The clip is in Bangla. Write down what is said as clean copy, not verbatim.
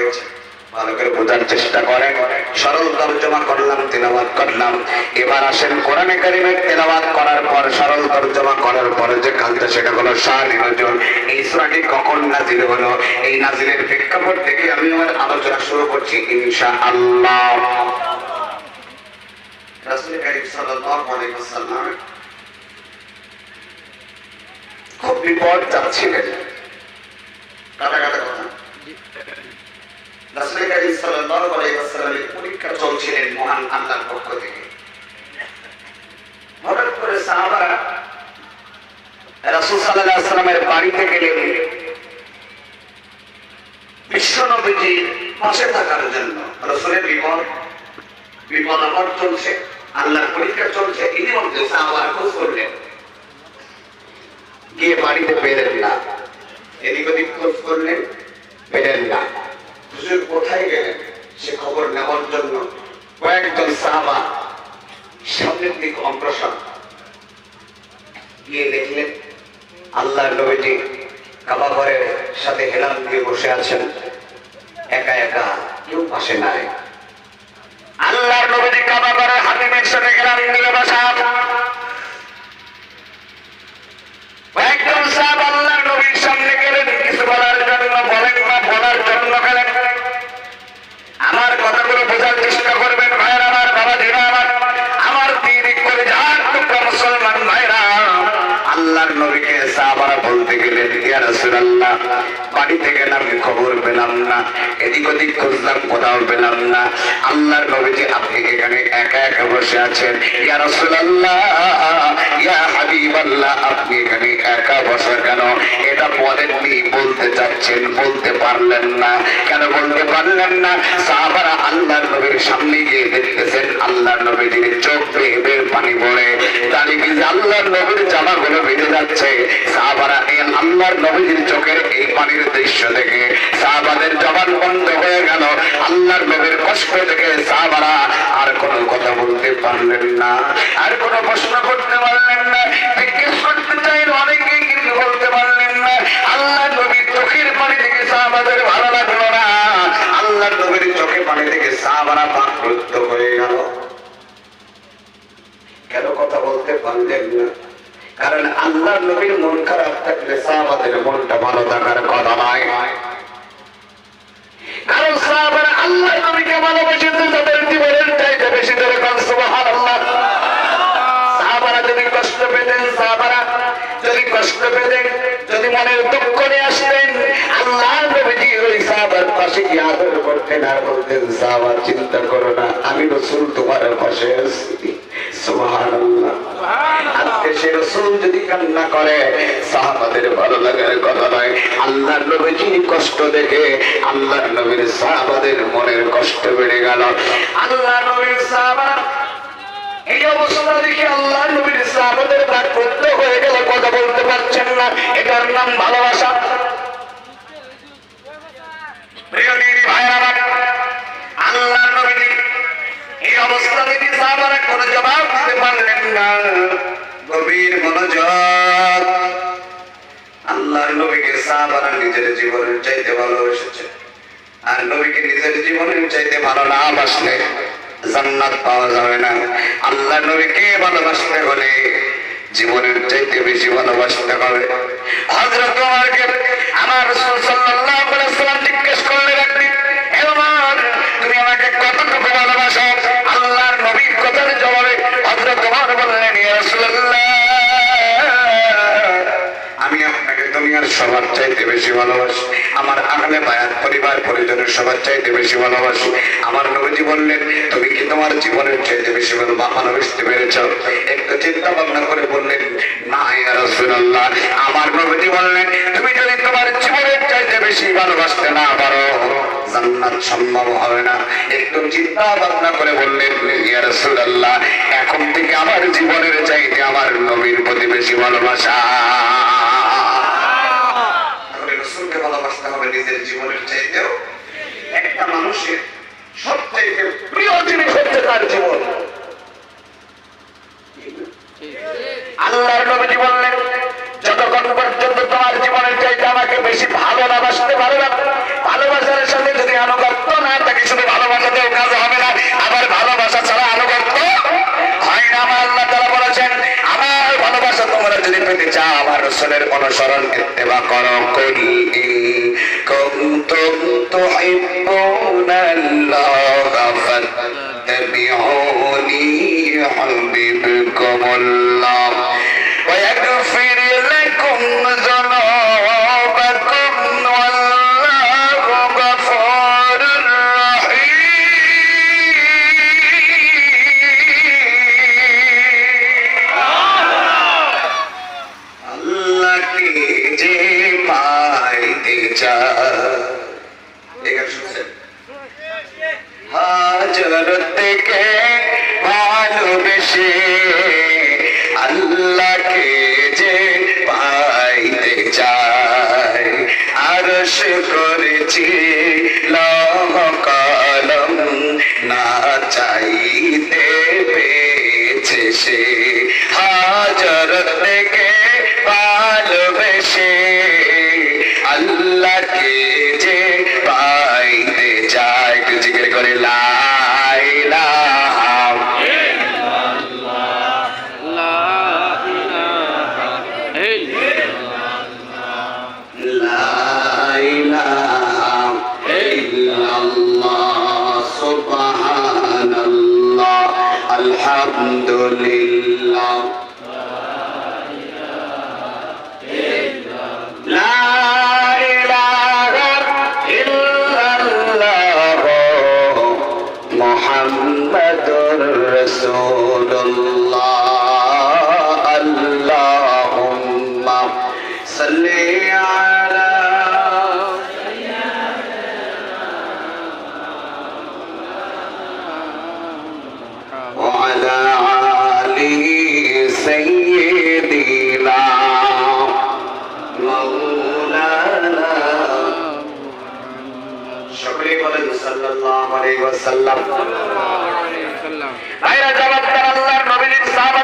হয়েছে, ভালো করে বোঝার চেষ্টা করেন। সরল তর্জমা করলাম, তেলাওয়াত করলাম। এবার আসেন কোরআনে কারীমের তেলাওয়াত করার পর, সরল তর্জমা করার পরে যে কাজটা, সেটা হলো শানি নজুল। এই সূরাটি কখন নাজিল হলো, এই নাজিলের প্রেক্ষাপট থেকে আমি আমার আলোচনা শুরু করছি ইনশাআল্লাহ। রাসূল কারীম সাল্লাল্লাহু আলাইহি ওয়াসাল্লাম খুব বিপদ যাচ্ছিলেন। কাটা কাটা কথা। রাসূল কারীম সাল্লাল্লাহু আলাইহি ওয়াসাল্লামের পরীক্ষা চলছিলেন মহান আল্লাহর পক্ষ থেকে। হঠাৎ করে সাহাবারা রাসূল সাল্লাল্লাহু আলাইহি ওয়াসাল্লামের বাড়িতে গেলেন বিশ্ব নবীজির পাশে থাকার জন্য। রাসূলের বিপদ আপদ চলছে, আল্লাহর পরীক্ষা চলছে, ইতিমধ্যে সাহাবারা খোঁজ করলেন, গিয়ে বাড়িতে পেলেন না। এদিক ওদিক খোঁজ করলেন, পেলেন না। হুজুর কোথায় গেলেন সে খবর নেওয়ার জন্য কয়েকজন সাহাবা সামনের দিকে অগ্রসর। গিয়ে দেখলেন আল্লাহর নবীজি কাবা ঘরের সাথে হেলান দিয়ে বসে আছেন, একা একা, কেউ পাশে নাই। আল্লাহর নবীজি কাবা ঘরের হাতিমের সাথে হেলান দিয়ে বসা। কয়েকজন সাহাবা আল্লাহর নবীর সামনে গেলেন কিছু বলার জন্য, বলেন না, বলার জন্য গেলেন। আমার কথাগুলো বোঝার চেষ্টা করবেন ভাইরা আমার, বাবাজিরা আমার দিন করে যার টুকরা মুসলমান ভাইরা। আল্লাহর নবীকে সাহাবারা বলতে গেলেন, ইয়া রাসূলুল্লাহ, বাড়িতে গেলাম খবর পেলাম না, এদিক ওদিক খুঁজলাম কোথাও পেলাম না। আল্লাহর নবীজি আপনি এখানে একা একা বসে আছেন। ইয়া রাসূলুল্লাহ, ইয়া হাবিবাল্লাহ, আপনি এখানে একা বসা কেন? এটা বলেননি, বলতে চাচ্ছেন, বলতে পারলেন না। কেন বলতে পারলেন না? সাহাবারা আল্লাহর নবীর সামনে গিয়ে দেখতেছেন আল্লাহর নবীজির চোখ বেয়ে বেয়ে পানি পড়ে, তাহলে কি আল্লাহর নবীর জামাগুলো বেঁধে যাচ্ছে। সাহাবারা আল্লাহর নবীজির চোখের এই পানির দৃশ্য দেখে সাহাবাদের জবান বন্ধ হয়ে গেল। আল্লাহর নবীর কষ্ট দেখে সাহাবারা আর কোনো কথা বলতে পারলেন না, আর কোনো প্রশ্ন করতে পারলেন না, জিজ্ঞেস করতে চাইল অনেকেই, কিন্তু বলতে পারলেন না। আল্লাহর নবীর চোখের পানি দেখে সাহাবাদের ভালো লাগলো না। আল্লাহর নবীর চোখে পানি দেখে সাহাবারা বাকরুদ্ধ হয়ে গেল। কেন কথা বলতে পারলেন না? কারণ আল্লাহর নবীর মন খারাপ থাকলে সাহাবাদের মনটা ভালো থাকার কথা নয়। কারণ সাহাবারা আল্লাহর নবীকে ভালোবেসে তাদের জীবনের চাইতে বেশি ধরে কোন সুবহানাল্লাহ। সাহাবারা যদি কষ্ট পেতেন, সাহাবারা যদি কষ্ট পেতেন, যদি মনের দুঃখ নিয়ে আসতেন, আল্লাহর নবীজি ওই সাহাবার পাশে গিয়ে আদর করতেন আর বলতেন, সাহাবা চিন্তা করো না, আমি রাসূল তোমার পাশে আছি। সুবহানাল্লাহ। আজকে সে রাসূল যদি কান্না করে সাহাবাদের ভালো লাগার কথা নয়। আল্লাহর নবীজির কষ্ট দেখে আল্লাহর নবীর সাহাবাদের মনের কষ্ট বেড়ে গেল। আল্লাহর নবীর সাহাবা এই অবস্থা দেখে আল্লাহর নবীর সাহাবাদের বাকরুদ্ধ হয়ে গেল, কথা বলতে পারছেন না। এটার নাম ভালোবাসা। প্রিয় দিনী ভাইরা, আল্লাহর নবীজি এই অবস্থা দেখে সাহাবারা কোনো জবাব দিতে পারলেন না। গভীর মনোযোগ। আল্লাহর নবীকে সাহাবারা নিজের জীবনের চাইতে ভালোবেসেছে, আর নবীকে নিজের জীবনের চাইতে ভালো না বাসলে জান্নাত পাওয়া যাবে না। আল্লাহর নবীকে ভালোবাসতে হলে জীবনের চাইতে বেশি ভালোবাসতে হবে। হযরত ওমরকে আমার রাসূল সাল্লাল্লাহু আলাইহি ওয়াসাল্লাম জিজ্ঞেস করলেন, একদিন, হে ওমর, তুমি আমাকে কতটুকু ভালোবাসো? আল্লাহর নবীর কথার জবাবে হযরত ওমর বললেন, ইয়া রাসূলুল্লাহ, আমি আপনাকে দুনিয়ার সবার চাইতে বেশি ভালোবাসি, আমার আহলে বায়াত পরিবার পরিজনের সবার চাইতে বেশি ভালোবাসি। আমার নবীজি বললেন, তুমি কি তোমার জীবনের চাইতে বেশি ভালোবাসতে পেরেছ? একটু চিন্তা ভাবনা করে বললেন, না ইয়া রাসূলুল্লাহ। আমার নবীজি বললেন, তুমি যদি তোমার জীবনের চাইতে বেশি ভালোবাসতে না পারো, জান্নাত সম্ভব হবে না। একটু চিন্তা ভাবনা করে বললেন, ইয়া রাসূলুল্লাহ, এখন থেকে আমার জীবনের চাইতে আমার নবীর প্রতি বেশি ভালোবাসা। রাসূলকে ভালোবাসতে হবে নিজের জীবনের চাইতেও। একটা মানুষের সবচেয়ে প্রিয় জিনিস হচ্ছে তার জীবন। আল্লাহর নবী বললেন, যতক্ষণ পর্যন্ত তোমার জীবনের চাইতে আমাকে বেশি ভালো না বাসতে পারবে না, ভালোবাসার সাথে যদি আনুগত্য না থাকে, শুধু ভালোবাসাতেও কাজ হবে না, আবার ভালোবাসা ছাড়া আনুগত্য হয় না। আমার আল্লাহ তাআলা বলেছেন, আমার ভালোবাসা তোমরা যদি পেতে চাও, আমার রাসূলের অনুসরণ ইত্তেবা করো। কুল ইন কুনতুম তুহিব্বুনাল্লাহা ফাত্তাবিউনি ইউহিব্বুকুমুল্লাহ ওয়া ইয়াগফির লাকুম যুনুবাকুম ওয়াল্লাহু গফুরুর রাহিম। আল্লাহকে যে পাইতে চায়, হাজর থেকে ভালোবেসে আল্লাহকে যে পাইতে চায়, আরশ করেছি লৌহ কলম, না চাইতে পেয়েছে সে। হাজর থেকে ভালোবেসে আল্লাহকে যে পাইতে চায়, একটু জিকির করে লা ইলাহা ইল্লাল্লাহ, লা ইলাহা ইল্লাল্লাহ, লা ইলাহা ইল্লাল্লাহ, সুবহানাল্লাহ, আলহামদুলিল্লাহ, লা ইলাহা ইল্লাল্লাহ, মুহাম্মাদুর রাসূলুল্লাহ। আল্লাহুম্মা সাল্লি আলা ওয়া আলা আলি সাইয়্যিদিনা মাওলানা, সকলে বলেন সাল্লাল্লাহু আলাইহি ওয়াসাল্লাম। ভাইরা জবাব দেন, আল্লাহর নবীর সাহাবা